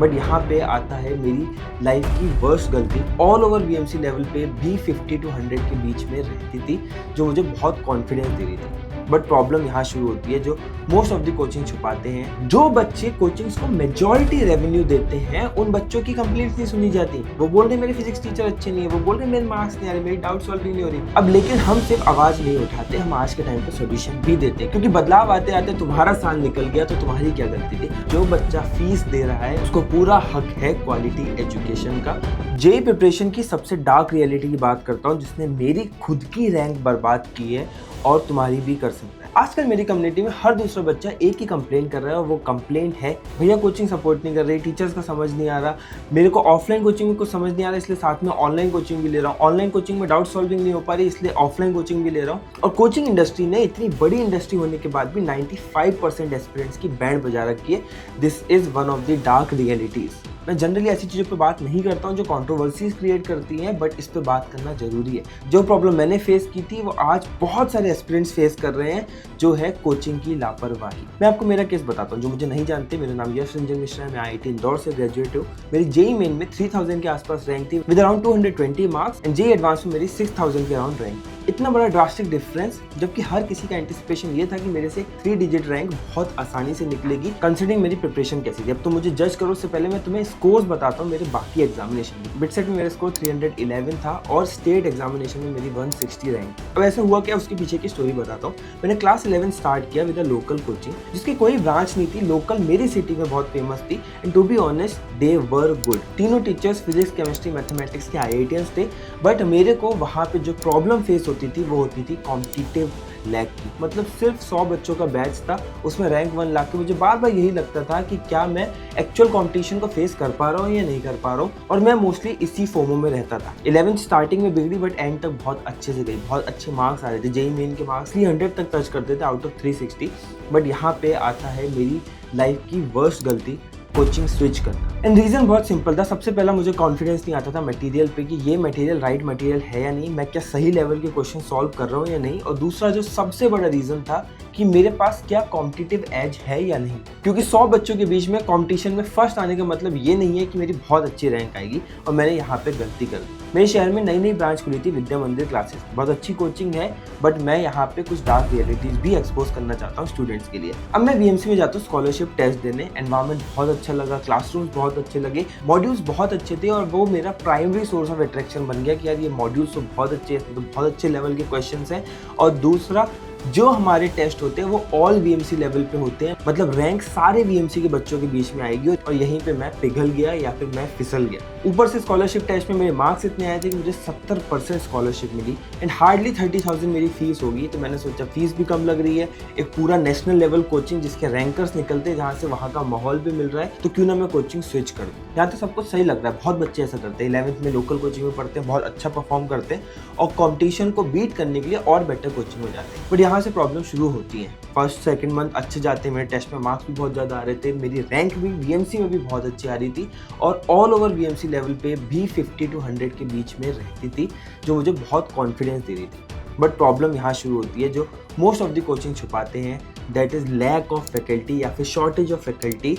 But यहाँ पे आता है मेरी लाइफ की वर्स्ट गलती। ऑल ओवर बीएमसी लेवल पे भी 50 to 100 के बीच में रहती थी, जो मुझे बहुत कॉन्फिडेंस दे रही थी। बट प्रॉब्लम यहाँ शुरू होती है, जो मोस्ट ऑफ द कोचिंग छुपाते हैं। जो बच्चे कोचिंग्स को मेजॉरिटी रेवेन्यू देते हैं, उन बच्चों की कंप्लेंट्स नहीं सुनी जाती। वो बोल रहे मेरे फिजिक्स टीचर अच्छे नहीं है, वो बोल रहे मेरे मार्क्स नहीं आ रहे, मेरी डाउट सॉल्विंग नहीं हो रही। अब लेकिन हम सिर्फ आवाज नहीं उठाते, हम आज के टाइम पे सोल्यूशन भी देते हैं, क्योंकि बदलाव आते आते तुम्हारा साल निकल गया तो तुम्हारी क्या गलती थी। जो बच्चा फीस दे रहा है उसको पूरा हक है क्वालिटी एजुकेशन का। जेईई प्रिपरेशन की सबसे डार्क रियलिटी की बात करता हूँ, जिसने मेरी खुद की रैंक बर्बाद की है और तुम्हारी भी कर सकता है। आजकल मेरी कम्युनिटी में हर दूसरा बच्चा एक ही कंप्लेंट कर रहा है, और वो कंप्लेंट है भैया कोचिंग सपोर्ट नहीं कर रही, टीचर्स का समझ नहीं आ रहा, मेरे को ऑफलाइन कोचिंग में कुछ समझ नहीं आ रहा, इसलिए साथ में ऑनलाइन कोचिंग भी ले रहा हूँ, ऑनलाइन कोचिंग में डाउट सॉल्विंग नहीं हो पा रही, इसलिए ऑफलाइन कोचिंग भी ले रहा हूँ। और कोचिंग इंडस्ट्री ने इतनी बड़ी इंडस्ट्री होने के बाद भी 95% एस्पिरेंट्स की बैंड बजा रखी है। This is one of the dark realities. मैं जनरली ऐसी चीज़ों पे बात नहीं करता हूँ जो कंट्रोवर्सीज क्रिएट करती हैं, बट इस पे बात करना जरूरी है। जो प्रॉब्लम मैंने फेस की थी वो आज बहुत सारे एस्पिरेंट्स फेस कर रहे हैं, जो है कोचिंग की लापरवाही। मैं आपको मेरा केस बताता हूँ। जो मुझे नहीं जानते, मेरा नाम यश रंजन मिश्रा है, मैं आईआईटी इंदौर से ग्रेजुएट हूँ। मेरी जेईई मेन में 3000 के आसपास रैंक थी with around 220 marks, and JEE advance में मेरी 6000 के अराउंड रैंक। इतना बड़ा ड्रास्टिक डिफरेंस, जबकि हर किसी का एंटिसिपेशन ये था कि मेरे से 3 डिजिट रैंक बहुत आसानी से निकलेगी, कंसिडरिंग मेरी प्रिपरेशन कैसी थी। अब तो मुझे जज करो, उससे पहले मैं तुम्हें स्कोर्स बताता हूँ मेरे बाकी एग्जामिनेशन में। बिटसेट में मेरा स्कोर 311 था और स्टेट एग्जामिनेशन में मेरी 160 रैंक। अब ऐसा हुआ क्या, उसके पीछे की स्टोरी बताता हूँ। मैंने क्लास 11 स्टार्ट किया विद अ लोकल कोचिंग, जिसकी कोई ब्रांच नहीं थी, लोकल मेरी सिटी में बहुत फेमस थी, and to be honest they were good. तीनों टीचर्स फिजिक्स, केमिस्ट्री, मैथमेटिक्स के आईआईटीएंस थे। बट मेरे को वहाँ पे जो प्रॉब्लम फेस होती थी वो होती थी कॉम्पिटिटिव लैग की। मतलब सिर्फ 100 बच्चों का बैच था, उसमें रैंक 1 ला के मुझे बार बार यही लगता था कि क्या मैं एक्चुअल कंपटीशन को फेस कर पा रहा हूँ या नहीं कर पा रहा हूँ, और मैं मोस्टली इसी फोमो में रहता था। 11th स्टार्टिंग में बिगड़ी, बट एंड तक बहुत अच्छे से गई, बहुत अच्छे मार्क्स आ रहे थे। जेईई मेन के मार्क्स 300 तक टच करते थे आउट ऑफ 360। बट यहाँ पे आता है मेरी लाइफ की वर्स्ट गलती, कोचिंग स्विच करना। एंड रीजन बहुत सिंपल था। सबसे पहला मुझे कॉन्फिडेंस नहीं आता था मटेरियल पे कि ये मटेरियल राइट मटेरियल है या नहीं, मैं क्या सही लेवल के क्वेश्चन सॉल्व कर रहा हूँ या नहीं। और दूसरा जो सबसे बड़ा रीजन था कि मेरे पास क्या कॉम्पिटिटिव एज है या नहीं, क्योंकि 100 बच्चों के बीच में कॉम्पिटिशन में फर्स्ट आने का मतलब ये नहीं है कि मेरी बहुत अच्छी रैंक आएगी। और मैंने यहाँ पे गलती कर दी। मेरे शहर में नई नई ब्रांच खुली थी, विद्या मंदिर क्लासेस, बहुत अच्छी कोचिंग है, बट मैं यहाँ पे कुछ डार्क रियलिटीज भी एक्सपोज करना चाहता हूँ स्टूडेंट्स के लिए। अब मैं बीएमसी में जाता हूँ स्कॉलरशिप टेस्ट देने, एनवायरनमेंट बहुत अच्छा लगा, क्लासरूम्स बहुत अच्छे लगे, मॉड्यूल्स बहुत अच्छे थे, और वो मेरा प्राइमरी सोर्स ऑफ अट्रैक्शन बन गया कि यार ये मॉड्यूल्स तो बहुत अच्छे हैं, तो बहुत अच्छे लेवल के क्वेश्चंस हैं। और दूसरा, जो हमारे टेस्ट होते हैं वो ऑल बीएमसी लेवल पे होते हैं, मतलब रैंक सारे बीएमसी के बच्चों के बीच में आएगी, और यहीं पे मैं पिघल गया या फिर मैं फिसल गया। ऊपर से स्कॉलरशिप टेस्ट में मेरे मार्क्स इतने आए थे कि मुझे 70% स्कॉलरशिप मिली, एंड हार्डली 30,000 मेरी फीस होगी। तो मैंने सोचा फीस भी कम लग रही है, एक पूरा नेशनल लेवल कोचिंग जिसके रैंकर्स निकलते हैं, जहाँ से वहाँ का माहौल भी मिल रहा है, तो क्यों ना मैं कोचिंग स्विच कर दूँ। यहाँ तो सब कुछ सही लग रहा है, बहुत बच्चे ऐसा करते हैं, 11th में लोकल कोचिंग में पढ़ते हैं, बहुत अच्छा परफॉर्म करते हैं, और कॉम्पिटिशन को बीट करने के लिए और बेटर कोचिंग हो जाते हैं। बट यहाँ से प्रॉब्लम शुरू होती है। फर्स्ट सेकंड मंथ अच्छे जाते हैं, मेरे टेस्ट में मार्क्स भी बहुत ज़्यादा आ रहे थे, मेरी रैंक भी बीएमसी में भी बहुत अच्छी आ रही थी, और ऑल ओवर बीएमसी लेवल पे भी 50 to 100 के बीच में रहती थी, जो मुझे बहुत कॉन्फिडेंस दे रही थी। बट प्रॉब्लम यहाँ शुरू होती है, जो मोस्ट ऑफ द कोचिंग छुपाते हैं, that is lack of faculty या फिर shortage of faculty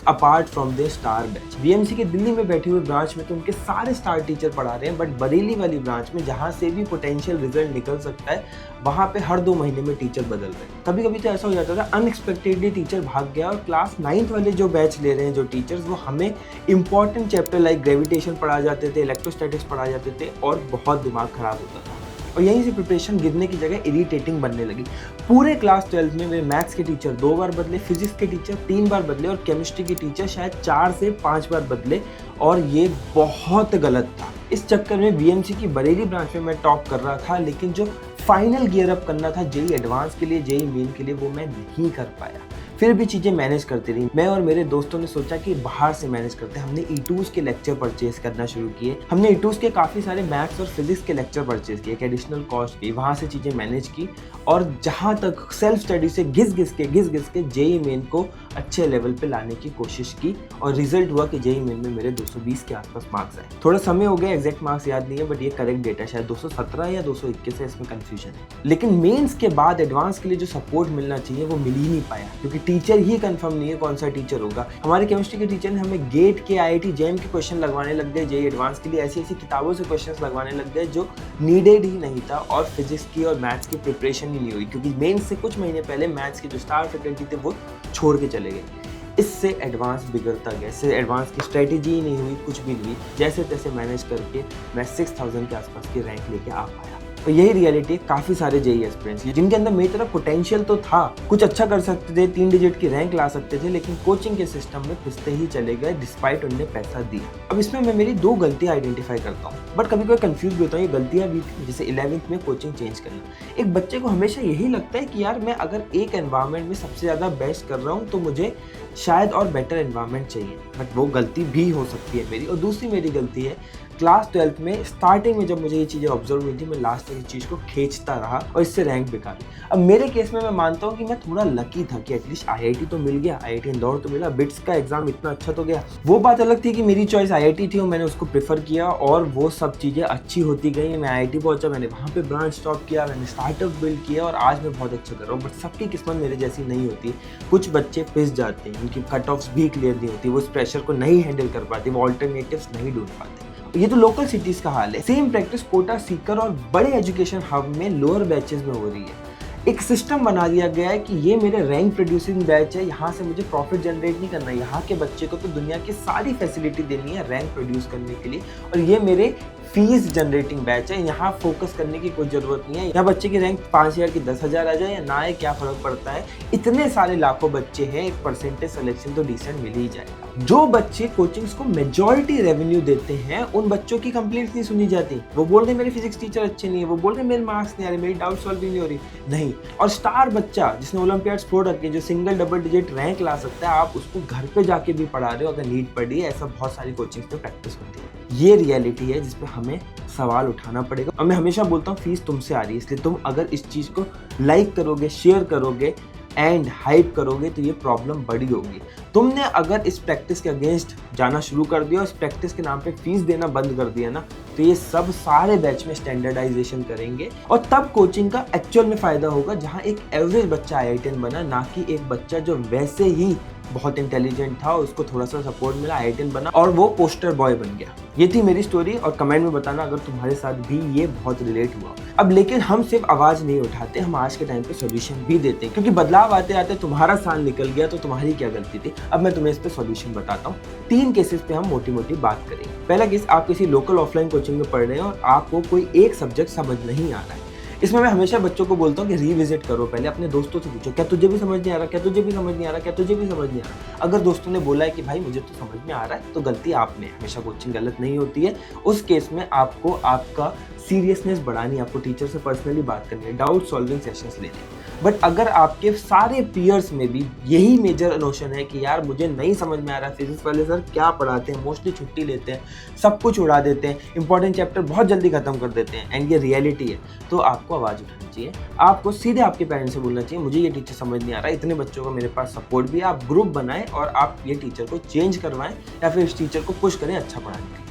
apart from the star batch. BMC के दिल्ली में बैठे हुए ब्रांच में तो उनके सारे स्टार टीचर पढ़ा रहे हैं, बट बरेली वाली ब्रांच में जहाँ से भी पोटेंशियल रिजल्ट निकल सकता है, वहाँ पे हर 2 महीने में टीचर बदल रहे हैं। कभी कभी तो ऐसा हो जाता था अनएक्सपेक्टेडली टीचर भाग गया, और क्लास 9th वाले जो बैच ले रहे हैं जो टीचर्स, वो हमें इंपॉर्टेंट चैप्टर लाइक ग्रेविटेशन पढ़ा जाते थे, इलेक्ट्रोस्टैटिक्स पढ़ा जाते थे, और बहुत दिमाग खराब होता था। और यहीं से प्रिपरेशन गिरने की जगह इरिटेटिंग बनने लगी। पूरे क्लास 12 में मेरे मैथ्स के टीचर 2 बार बदले, फिजिक्स के टीचर 3 बार बदले, और केमिस्ट्री के टीचर शायद 4 से 5 बार बदले, और ये बहुत गलत था। इस चक्कर में बीएमसी की बरेली ब्रांच में मैं टॉप कर रहा था, लेकिन जो फाइनल गियर अप करना था जेईई एडवांस के लिए, जेईई मेन के लिए, वो मैं नहीं कर पाया। फिर भी चीज़ें मैनेज करती रही। मैं और मेरे दोस्तों ने सोचा कि बाहर से मैनेज करते हैं। हमने E2s के लेक्चर परचेज करना शुरू किए। हमने E2s के काफ़ी सारे मैथ्स और फिजिक्स के लेक्चर परचेज किए, एडिशनल कॉस्ट की, वहाँ से चीज़ें मैनेज की, और जहाँ तक सेल्फ स्टडी से घिस घिस के जेईई मेन को अच्छे लेवल पे लाने की कोशिश की, और रिजल्ट हुआ कि जेईई मेन में मेरे 220 के आसपास मार्क्स आए। थोड़ा समय हो गया, एग्जैक्ट मार्क्स याद नहीं है, बट ये करेक्ट डेटा शायद 217 या 221 है, इसमें कंफ्यूजन है। लेकिन मेंस के बाद एडवांस के लिए जो सपोर्ट मिलना चाहिए वो मिल ही नहीं पाया, क्योंकि टीचर ही कंफर्म नहीं है कौन सा टीचर होगा। हमारे केमिस्ट्री के टीचर ने हमें गेट के, IIT जैम के क्वेश्चन लगवाने लग गए, जेईई एडवांस के लिए ऐसी ऐसी किताबों से क्वेश्चंस लगवाने लग गए जो नीडेड ही नहीं था, और फिजिक्स की और मैथ्स की प्रिपरेशन ही नहीं हुई, क्योंकि मेन से कुछ महीने पहले मैथ्स के जो स्टार फैकल्टी थे वो छोड़ के चले गए। इससे एडवांस बिगड़ता गया, इससे एडवांस की स्ट्रेटेजी ही नहीं हुई, कुछ भी नहीं हुई। जैसे तैसे मैनेज करके मैं 6000 के आसपास की रैंक लेके आ पाया। तो यही रियलिटी है काफ़ी सारे जेईई एस्पिरेंट्स की, जिनके अंदर मेरी तरफ पोटेंशियल तो था, कुछ अच्छा कर सकते थे, 3 डिजिट की रैंक ला सकते थे, लेकिन कोचिंग के सिस्टम में पिसते ही चले गए डिस्पाइट उनने पैसा दिया। अब इसमें मैं मेरी 2 गलतियां आइडेंटिफाई करता हूँ, बट कभी कभी कंफ्यूज भी होता हूँ। ये गलतियां भी थी, जैसे 11th में कोचिंग चेंज करना। एक बच्चे को हमेशा यही लगता है कि यार मैं अगर एक एनवायरनमेंट में सबसे ज़्यादा बेस्ट कर रहा हूँ तो मुझे शायद और बेटर एनवायरनमेंट चाहिए, बट वो गलती भी हो सकती है मेरी। और दूसरी मेरी गलती है, क्लास 12th में स्टार्टिंग में जब मुझे ये चीज़ें ऑब्जर्व हुई थी, मैं लास्ट तक इस चीज़ को खींचता रहा और इससे रैंक बेकार। अब मेरे केस में मैं मानता हूँ कि मैं थोड़ा लकी था कि एटलीस्ट IIT तो मिल गया, IIT इंदौर तो मिला, बिट्स का एग्जाम इतना अच्छा तो गया। वो बात अलग थी कि मेरी चॉइस IIT थी और मैंने उसको प्रेफर किया, और वो सब चीज़ें अच्छी होती गई। मैं IIT पहुंचा, मैंने वहाँ पे ब्रांच टॉप किया, मैंने स्टार्टअप बिल्ड किया, और आज मैं बहुत अच्छा कर रहा हूँ। बट सबकी किस्मत मेरे जैसी नहीं होती। कुछ बच्चे पिस जाते हैं, उनकी कट ऑफ्स भी क्लियर नहीं होती, वो इस प्रेशर को नहीं हैंडल कर पाते, वो ऑल्टरनेटिव्स नहीं ढूंढ पाते। ये तो लोकल सिटीज का हाल है। सेम प्रैक्टिस कोटा, सीकर और बड़े एजुकेशन हब में लोअर बैचेस में हो रही है। एक सिस्टम बना दिया गया है कि ये मेरे रैंक प्रोड्यूसिंग बैच है, यहाँ से मुझे प्रॉफिट जनरेट नहीं करना, यहाँ के बच्चे को तो दुनिया की सारी फैसिलिटी देनी है रैंक प्रोड्यूस करने के लिए, और ये मेरे फीस जनरेटिंग बैच है, यहाँ फोकस करने की कोई जरूरत नहीं है। यहाँ बच्चे की रैंक 5000 की 10,000 आ जाए या ना आए, क्या फर्क पड़ता है। इतने सारे लाखों बच्चे हैं, एक परसेंटेज सिलेक्शन तो डिसेंट मिल ही जाएगा। जो बच्चे कोचिंग्स को मेजॉरिटी रेवेन्यू देते हैं, उन बच्चों की कंप्लेंट्स नहीं सुनी जाती। वो बोल रहे मेरे फिजिक्स टीचर अच्छे नहीं है, वो बोल रहे मेरे मार्क्स नहीं आ रहे, मेरी डाउट सॉल्विंग नहीं हो रही, नहीं। और स्टार बच्चा जिसने ओलंपियाड्स फोड़ रखे, जो सिंगल डबल डिजिट रैंक ला सकता है, आप उसको घर पे जाके भी पढ़ा रहे हो अगर नीड पड़ी है। ऐसा बहुत सारी कोचिंग्स में प्रैक्टिस होती है। ये रियलिटी है जिसपे हमें सवाल उठाना पड़ेगा। और मैं हमेशा बोलता हूँ फीस तुमसे आ रही है, इसलिए तुम अगर इस चीज़ को लाइक करोगे, शेयर करोगे एंड हाइप करोगे तो ये प्रॉब्लम बड़ी होगी। तुमने अगर इस प्रैक्टिस के अगेंस्ट जाना शुरू कर दिया और इस प्रैक्टिस के नाम पे फीस देना बंद कर दिया ना, तो ये सब सारे बैच में स्टैंडर्डाइजेशन करेंगे, और तब कोचिंग का एक्चुअल में फ़ायदा होगा, जहाँ एक एवरेज बच्चा IITian बना, ना कि एक बच्चा जो वैसे ही बहुत इंटेलिजेंट था, उसको थोड़ा सा सपोर्ट मिला, IITian बना और वो पोस्टर बॉय बन गया। ये थी मेरी स्टोरी, और कमेंट में बताना अगर तुम्हारे साथ भी ये बहुत रिलेट हुआ। अब लेकिन हम सिर्फ आवाज़ नहीं उठाते, हम आज के टाइम पे सॉल्यूशन भी देते हैं, क्योंकि बदलाव आते आते तुम्हारा साल निकल गया तो तुम्हारी क्या गलती थी। अब मैं तुम्हें इस पे सॉल्यूशन बताता हूँ। 3 केसेस पे हम मोटी मोटी बात करेंगे। पहला केस, आप किसी लोकल ऑफलाइन कोचिंग में पढ़ रहे हैं और आपको कोई एक सब्जेक्ट समझ नहीं आ रहा है। इसमें मैं हमेशा बच्चों को बोलता हूँ कि रीविजिट करो, पहले अपने दोस्तों से पूछो, क्या तुझे भी समझ नहीं आ रहा, क्या तुझे भी समझ नहीं आ रहा, क्या तुझे भी समझ नहीं आ रहा। अगर दोस्तों ने बोला है कि भाई मुझे तो समझ में आ रहा है, तो गलती आप में। हमेशा कोचिंग गलत नहीं होती है। उस केस में आपको आपका सीरियसनेस बढ़ानी है, आपको टीचर से पर्सनली बात करनी है, डाउट सॉल्विंग सेशंस लेने। बट अगर आपके सारे पीयर्स में भी यही मेजर नोशन है कि यार मुझे नहीं समझ में आ रहा, फिजिक्स वाले सर क्या पढ़ाते हैं, मोस्टली छुट्टी लेते हैं, सब कुछ उड़ा देते हैं, इंपॉर्टेंट चैप्टर बहुत जल्दी खत्म कर देते हैं, एंड ये रियलिटी है, तो आपको आवाज़ उठानी चाहिए। आपको सीधे आपके पेरेंट्स से बोलना चाहिए, मुझे ये टीचर समझ नहीं आ रहा, इतने बच्चों का मेरे पास सपोर्ट भी है। आप ग्रुप बनाएं और आप ये टीचर को चेंज करवाएं, या फिर इस टीचर को पुश करें अच्छा पढ़ाने के लिए।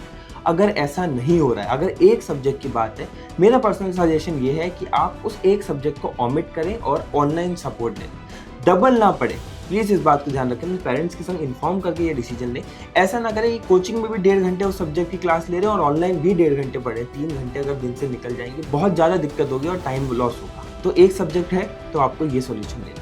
अगर ऐसा नहीं हो रहा है, अगर एक सब्जेक्ट की बात है, मेरा पर्सनल सजेशन ये है कि आप उस एक सब्जेक्ट को ओमिट करें और ऑनलाइन सपोर्ट लें। डबल ना पढ़े, प्लीज़ इस बात को ध्यान रखें। अपने पेरेंट्स के संग इन्फॉर्म करके ये डिसीजन लें। ऐसा ना करें कि कोचिंग में भी 1.5 घंटे उस सब्जेक्ट की क्लास ले रहे हैं और ऑनलाइन भी 1.5 घंटे पढ़े। 3 घंटे अगर दिन से निकल जाएंगे, बहुत ज़्यादा दिक्कत होगी और टाइम लॉस होगा। तो एक सब्जेक्ट है तो आपको ये सोल्यूशन लेना।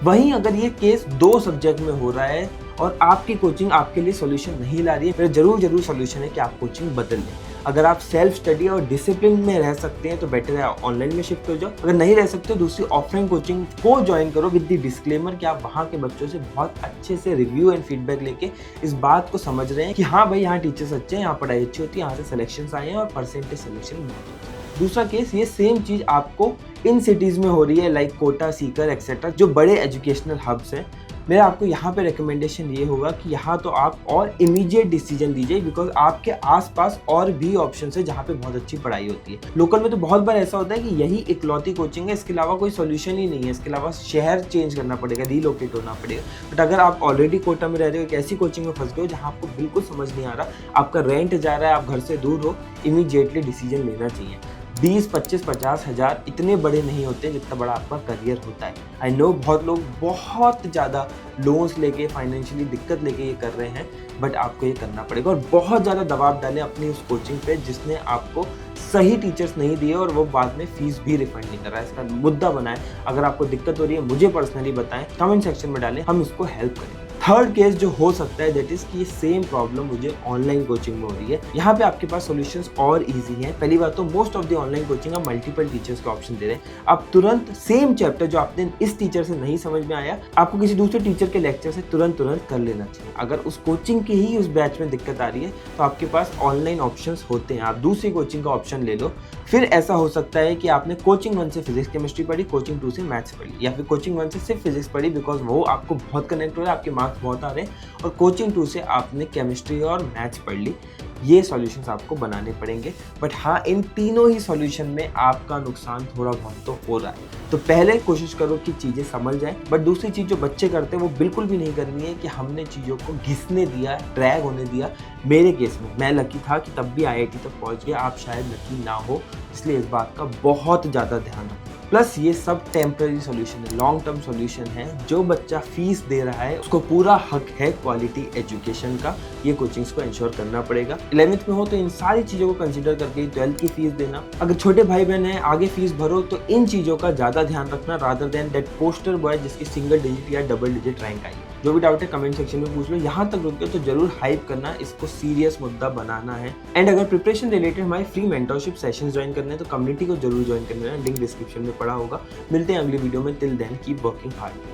वहीं अगर ये केस 2 सब्जेक्ट में हो रहा है और आपकी कोचिंग आपके लिए सॉल्यूशन नहीं ला रही है, फिर जरूर सॉल्यूशन है कि आप कोचिंग बदल लें। अगर आप सेल्फ स्टडी और डिसिप्लिन में रह सकते हैं तो बेटर है ऑनलाइन में शिफ्ट हो जाओ। अगर नहीं रह सकते तो दूसरी ऑफलाइन कोचिंग को ज्वाइन करो, विद द डिस्क्लेमर कि आप वहाँ के बच्चों से बहुत अच्छे से रिव्यू एंड फीडबैक लेके इस बात को समझ रहे हैं कि हाँ भाई यहाँ टीचर्स अच्छे हैं, यहाँ पढ़ाई अच्छी होती है, यहाँ से सिलेक्शन आए हैं और परसेंटेज सिलेक्शन बहुत होता है। दूसरा केस, ये सेम चीज़ आपको इन सिटीज़ में हो रही है, लाइक कोटा, सीकर एक्सेट्रा, जो बड़े एजुकेशनल हब्स हैं। मेरा आपको यहाँ पे रिकमेंडेशन ये होगा कि यहाँ तो आप और इमीडिएट डिसीजन दीजिए, बिकॉज आपके आसपास और भी ऑप्शन है जहाँ पे बहुत अच्छी पढ़ाई होती है। लोकल में तो बहुत बार ऐसा होता है कि यही इकलौती कोचिंग है, इसके अलावा कोई सोल्यूशन ही नहीं है, इसके अलावा शहर चेंज करना पड़ेगा, रीलोकेट होना पड़ेगा। बट अगर आप ऑलरेडी कोटा में रह रहे हो, एक ऐसी कोचिंग में फंस गए हो जहाँ आपको बिल्कुल समझ नहीं आ रहा, आपका रेंट जा रहा है, आप घर से दूर हो, इमीडिएटली डिसीजन लेना चाहिए। 20, 25, 50 हज़ार इतने बड़े नहीं होते जितना बड़ा आपका करियर होता है। आई नो बहुत लोग बहुत ज़्यादा लोन्स लेके फाइनेंशियली दिक्कत लेके ये कर रहे हैं, बट आपको ये करना पड़ेगा और बहुत ज़्यादा दबाव डालें अपनी उस कोचिंग पे जिसने आपको सही टीचर्स नहीं दिए और वो बाद में फीस भी रिफंड नहीं कर रहा है। इसका मुद्दा बनाएं। अगर आपको दिक्कत हो रही है मुझे पर्सनली बताएं, कमेंट सेक्शन में डालें, हम इसको हेल्प करें। थर्ड केस जो हो सकता है दैट इज कि ये सेम प्रॉब्लम मुझे ऑनलाइन कोचिंग में हो रही है। यहाँ पे आपके पास सॉल्यूशंस और इजी हैं। पहली बात तो most of the online coaching आप मल्टीपल टीचर्स के ऑप्शन दे रहे हैं। आप तुरंत सेम चैप्टर जो आपने इस टीचर से नहीं समझ में आया, आपको किसी दूसरे टीचर के लेक्चर से तुरंत कर लेना चाहिए। अगर उस कोचिंग की ही उस बैच में दिक्कत आ रही है तो आपके पास ऑनलाइन ऑप्शंस होते हैं, आप दूसरी कोचिंग का ऑप्शन ले लो। फिर ऐसा हो सकता है कि आपने कोचिंग 1 से फिजिक्स केमिस्ट्री पढ़ी, कोचिंग 2 से मैथ्स पढ़ी, या फिर कोचिंग 1 से सिर्फ फिजिक्स पढ़ी बिकॉज वो आपको बहुत कनेक्ट हो रहा है, आपके मार्क्स बहुत आ रहे हैं, और कोचिंग 2 से आपने केमिस्ट्री और मैथ्स पढ़ ली। ये सॉल्यूशंस आपको बनाने पड़ेंगे। बट हाँ, इन तीनों ही सॉल्यूशन में आपका नुकसान थोड़ा बहुत तो हो रहा है। तो पहले कोशिश करो कि चीज़ें समझ जाएं। बट दूसरी चीज़ जो बच्चे करते हैं वो बिल्कुल भी नहीं करनी है कि हमने चीज़ों को घिसने दिया, ड्रैग होने दिया। मेरे केस में मैं लकी था कि तब भी IIT तक पहुँच गया, आप शायद लकी ना हो, इसलिए इस बात का बहुत ज़्यादा ध्यान रखें। प्लस ये सब टेम्पररी सॉल्यूशन है, लॉन्ग टर्म सॉल्यूशन है। जो बच्चा फीस दे रहा है उसको पूरा हक है क्वालिटी एजुकेशन का। ये कोचिंग्स को इंश्योर करना पड़ेगा। 11th में हो तो इन सारी चीज़ों को कंसीडर करके 12th की फीस देना। अगर छोटे भाई बहन हैं आगे फीस भरो तो इन चीज़ों का ज़्यादा ध्यान रखना rather than that poster boy जिसकी सिंगल डिजिट या डबल डिजिट रैंक आई। जो भी डाउट है कमेंट सेक्शन में पूछ लो। यहाँ तक रुके तो जरूर हाइप करना, इसको सीरियस मुद्दा बनाना है। एंड अगर प्रिपरेशन रिलेटेड हमारी फ्री मेंटरशिप सेशंस ज्वाइन करने हैं तो कम्युनिटी को जरूर ज्वाइन करना है, लिंक डिस्क्रिप्शन में पड़ा होगा। मिलते हैं अगली वीडियो में। Till then keep working hard.